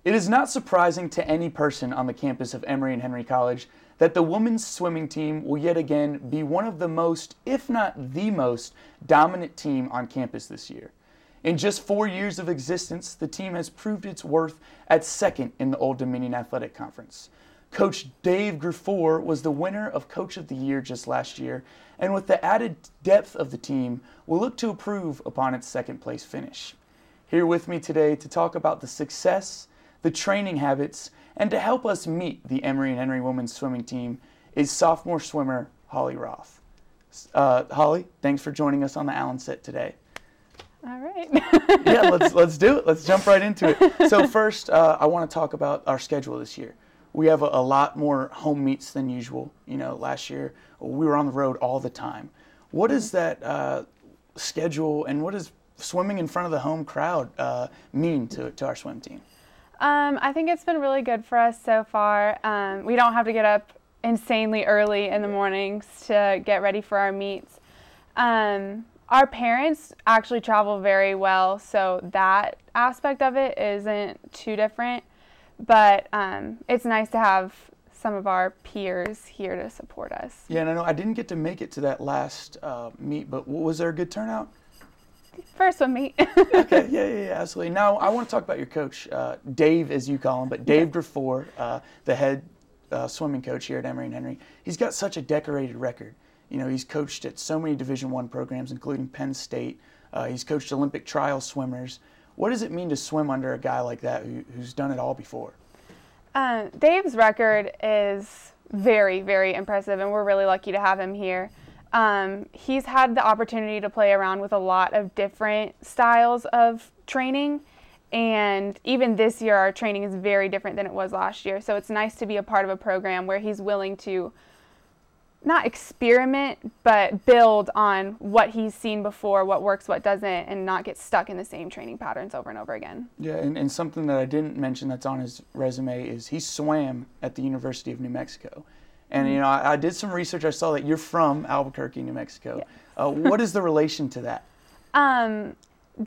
It is not surprising to any person on the campus of Emory and Henry College that the women's swimming team will yet again be one of the most, if not the most, dominant team on campus this year. In just 4 years of existence, the team has proved its worth at second in the Old Dominion Athletic Conference. Coach Dave Griffour was the winner of Coach of the Year just last year, and with the added depth of the team, will look to improve upon its second place finish. Here with me today to talk about the success, the training habits, and to help us meet the Emory and Henry women's swimming team is sophomore swimmer Holly Roth. Holly, thanks for joining us on the Allen set today. All right. Yeah, let's do it. Let's jump right into it. So first, I want to talk about our schedule this year. We have a lot more home meets than usual. You know, last year we were on the road all the time. What does that schedule and what does swimming in front of the home crowd mean to our swim team? I think it's been really good for us so far. We don't have to get up insanely early in the mornings to get ready for our meets. Our parents actually travel very well, so that aspect of it isn't too different. But it's nice to have some of our peers here to support us. Yeah, and I know I didn't get to make it to that last meet, but was there a good turnout? First swim meet. Okay, yeah, absolutely. Now, I want to talk about your coach, Dave, as you call him, but Dave Griffour, the head swimming coach here at Emory and Henry. He's got such a decorated record. You know, he's coached at so many Division I programs, including Penn State. He's coached Olympic trial swimmers. What does it mean to swim under a guy like that who's done it all before? Dave's record is very, very impressive, and we're really lucky to have him here. He's had the opportunity to play around with a lot of different styles of training, and even this year our training is very different than it was last year. So it's nice to be a part of a program where he's willing to not experiment, but build on what he's seen before, what works, what doesn't, and not get stuck in the same training patterns over and over again. Yeah, and something that I didn't mention that's on his resume is he swam at the University of New Mexico. And, you know, I did some research. I saw that you're from Albuquerque, New Mexico. Yes. What is the relation to that?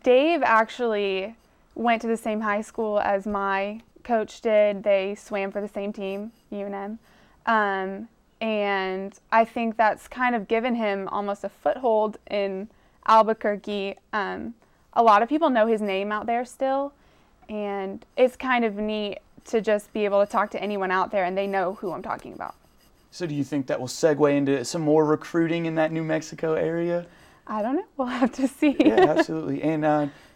Dave actually went to the same high school as my coach did. They swam for the same team, UNM. And I think that's kind of given him almost a foothold in Albuquerque. A lot of people know his name out there still, and it's kind of neat to just be able to talk to anyone out there and they know who I'm talking about. So do you think that will segue into some more recruiting in that New Mexico area? I don't know. We'll have to see. Yeah, absolutely. And,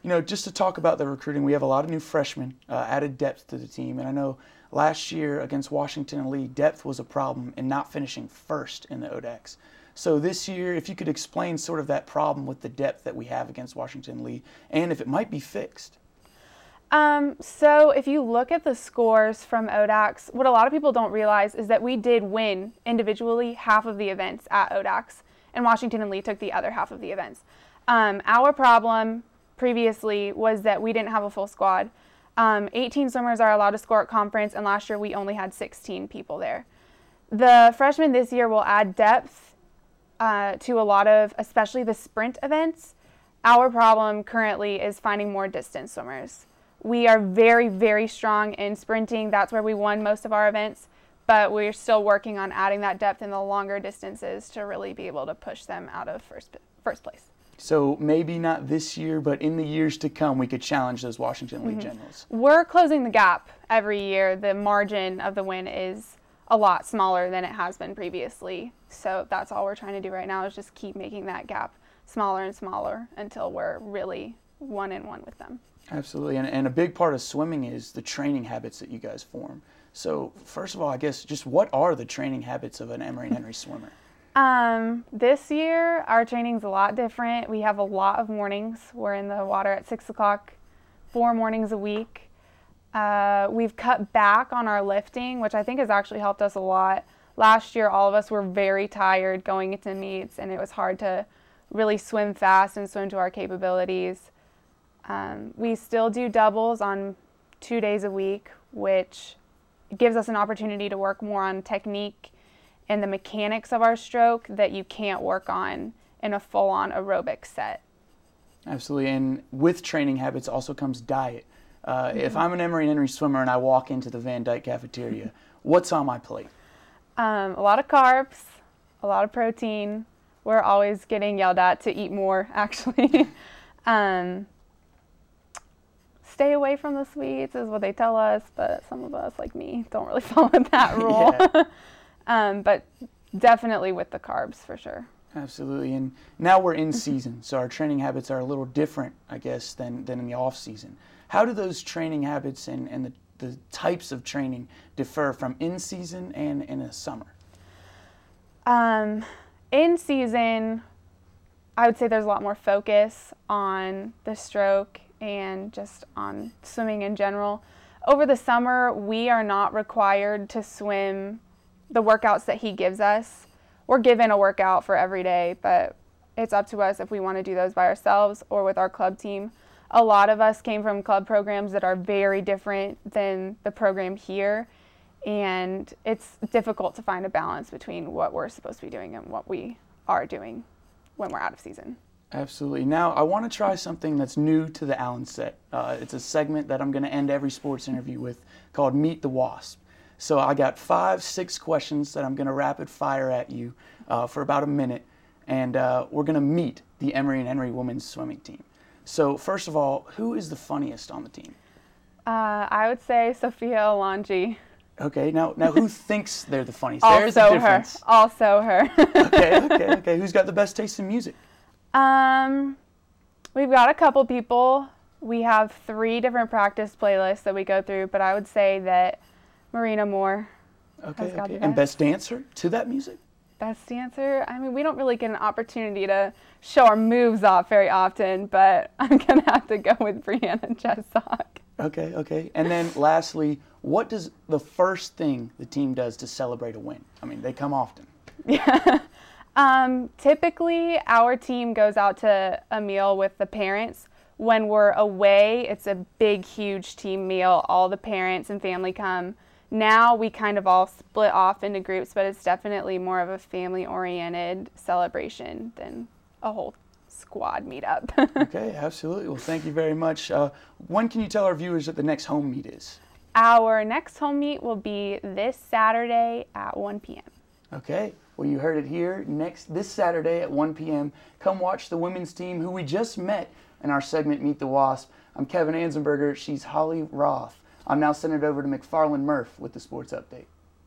you know, just to talk about the recruiting, we have a lot of new freshmen, added depth to the team. And I know last year against Washington and Lee, depth was a problem in not finishing first in the ODAX. So this year, if you could explain sort of that problem with the depth that we have against Washington and Lee, and if it might be fixed. So if you look at the scores from ODAX, what a lot of people don't realize is that we did win individually half of the events at ODAX, and Washington and Lee took the other half of the events. Our problem previously was that we didn't have a full squad. 18 swimmers are allowed to score at conference, and last year we only had 16 people there. The freshmen this year will add depth to a lot of, especially the sprint events. Our problem currently is finding more distance swimmers. We are very, very strong in sprinting. That's where we won most of our events, but we're still working on adding that depth in the longer distances to really be able to push them out of first place. So maybe not this year, but in the years to come, we could challenge those Washington Lee Generals. We're closing the gap every year. The margin of the win is a lot smaller than it has been previously. So that's all we're trying to do right now is just keep making that gap smaller and smaller until we're really 1-1 with them. Absolutely, and a big part of swimming is the training habits that you guys form. So first of all, I guess just what are the training habits of an Emory and Henry swimmer? This year, our training's a lot different. We have a lot of mornings. We're in the water at 6 o'clock, 4 mornings a week. We've cut back on our lifting, which I think has actually helped us a lot. Last year, all of us were very tired going into meets, and it was hard to really swim fast and swim to our capabilities. We still do doubles on 2 days a week, which gives us an opportunity to work more on technique and the mechanics of our stroke that you can't work on in a full-on aerobic set. Absolutely, and with training habits also comes diet. If I'm an Emory and Henry swimmer and I walk into the Van Dyke cafeteria, what's on my plate? A lot of carbs, a lot of protein. We're always getting yelled at to eat more, actually. Stay away from the sweets is what they tell us, but some of us, like me, don't really follow that rule. But definitely with the carbs, for sure. Absolutely. And now we're in season, so our training habits are a little different, I guess, than in the off season. How do those training habits and the types of training differ from in season and in the summer? In season, I would say there's a lot more focus on the stroke and just on swimming in general. Over the summer, we are not required to swim the workouts that he gives us. We're given a workout for every day, but it's up to us if we want to do those by ourselves or with our club team. A lot of us came from club programs that are very different than the program here, and it's difficult to find a balance between what we're supposed to be doing and what we are doing when we're out of season. Absolutely. Now, I want to try something that's new to the Allen set. It's a segment that I'm going to end every sports interview with called Meet the Wasp. So I got 5-6 questions that I'm going to rapid fire at you for about a minute, and we're going to meet the Emory and Henry women's swimming team. So first of all, who is the funniest on the team? I would say Sophia Alonji. Okay, now who thinks they're the funniest? Also There's a difference. her. Also her. Okay. Who's got the best taste in music? We've got a couple people. We have 3 different practice playlists that we go through, but I would say that Marina Moore has got the best. And best dancer to that music? Best dancer? I mean, we don't really get an opportunity to show our moves off very often, but I'm going to have to go with Brianna Jessock. Okay. And then lastly, what does the first thing the team does to celebrate a win? I mean, they come often. Yeah. Typically, our team goes out to a meal with the parents. When we're away, it's a big, huge team meal. All the parents and family come. Now we kind of all split off into groups, but it's definitely more of a family-oriented celebration than a whole squad meetup. Okay, absolutely. Well, thank you very much. When can you tell our viewers that the next home meet is? Our next home meet will be this Saturday at 1 p.m. Okay. Well, you heard it here. This Saturday at 1 p.m., come watch the women's team who we just met in our segment Meet the Wasp. I'm Kevin Anzenberger. She's Holly Roth. I'm now sending it over to McFarland Murph with the sports update.